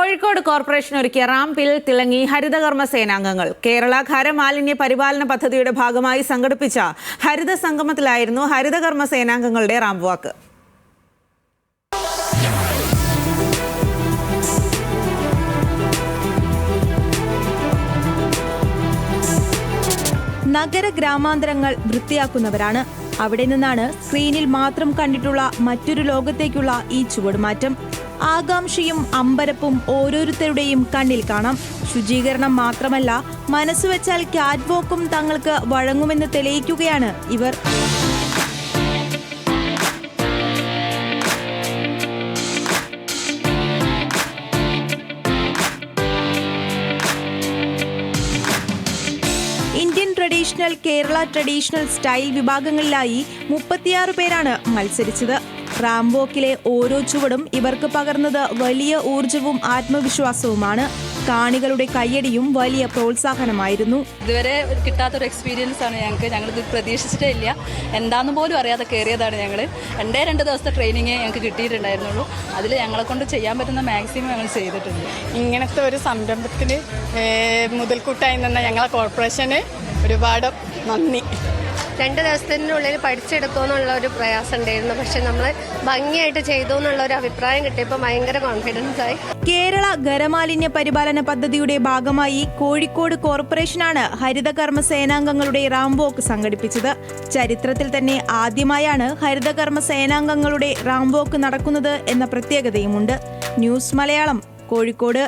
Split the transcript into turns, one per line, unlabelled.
Kozhikode corporation ഒരുക്കിയ റാംപിൽ തിളങ്ങി ഹരിതകർമ്മ സേനാംഗങ്ങൾ. കേരള ഖരമാലിന്യ പരിപാലന പദ്ധതിയുടെ ഭാഗമായി സംഘടിപ്പിച്ച ഹരിത സംഗമത്തിലായിരുന്നു ഹരിതകർമ്മ സേനാംഗങ്ങളുടെ റാംപ് വാക്ക്.
നഗര ഗ്രാമാന്തരങ്ങൾ വൃത്തിയാക്കുന്നവരാണ്. അവിടെ നിന്നാണ് സ്ക്രീനിൽ മാത്രം കണ്ടിട്ടുള്ള മറ്റൊരു ലോകത്തേക്കുള്ള ഈ ചുവടുമാറ്റം. ആകാംക്ഷയും അമ്പരപ്പും ഓരോരുത്തരുടെയും കണ്ണിൽ കാണാം. ശുചീകരണം മാത്രമല്ല, മനസ്സുവെച്ചാൽ ക്യാറ്റ് വാക്കും തങ്ങൾക്ക് വഴങ്ങുമെന്ന് തെളിയിക്കുകയാണ് ഇവർ. Indian traditional, Kerala traditional style വിഭാഗങ്ങളിലായി 36 പേരാണ് മത്സരിച്ചത്. റാംപ് വാക്കിലെ ഓരോ ചുവടും ഇവർക്ക് പകർന്നത് വലിയ ഊർജവും ആത്മവിശ്വാസവുമാണ്. കാണികളുടെ കയ്യടിയും വലിയ പ്രോത്സാഹനമായിരുന്നു.
ഇതുവരെ കിട്ടാത്തൊരു എക്സ്പീരിയൻസ് ആണ് ഞങ്ങൾക്ക്. ഞങ്ങളിത് പ്രതീക്ഷിച്ചിട്ടേ ഇല്ല. എന്താണെന്ന് പോലും അറിയാതെ കയറിയതാണ് ഞങ്ങൾ. 2 ദിവസത്തെ ട്രെയിനിങ് ഞങ്ങൾക്ക് കിട്ടിയിട്ടുണ്ടായിരുന്നുള്ളൂ. അതിൽ ഞങ്ങളെ കൊണ്ട് ചെയ്യാൻ പറ്റുന്ന മാക്സിമം ഞങ്ങൾ ചെയ്തിട്ടുണ്ട്.
ഇങ്ങനത്തെ ഒരു സംരംഭത്തിന് മുതൽക്കൂട്ടായി നിന്ന ഞങ്ങളെ കോർപ്പറേഷന് ഒരുപാട് നന്ദി.
2 ദിവസത്തിനുള്ളിൽ പഠിച്ചെടുക്കുമെന്നുള്ള ഒരു പ്രയാസം ഉണ്ടായിരുന്നു. പക്ഷെ നമ്മൾ ഭംഗിയായിട്ട് ചെയ്തു എന്നുള്ള ഒരു അഭിപ്രായം കിട്ടിയപ്പോൾ ഭയങ്കര കോൺഫിഡൻസ് ആയി.
കേരള ഖരമാലിന്യ പരിപാലന പദ്ധതിയുടെ ഭാഗമായി കോഴിക്കോട് കോർപ്പറേഷനാണ് ഹരിതകർമ്മ സേനാംഗങ്ങളുടെ റാംപ് വാക്ക് സംഘടിപ്പിച്ചത്. ചരിത്രത്തിൽ തന്നെ ആദ്യമായാണ് ഹരിതകർമ്മ സേനാംഗങ്ങളുടെ റാംപ് വാക്ക് നടക്കുന്നത് എന്ന പ്രത്യേകതയുമുണ്ട്. ന്യൂസ് മലയാളം, കോഴിക്കോട്.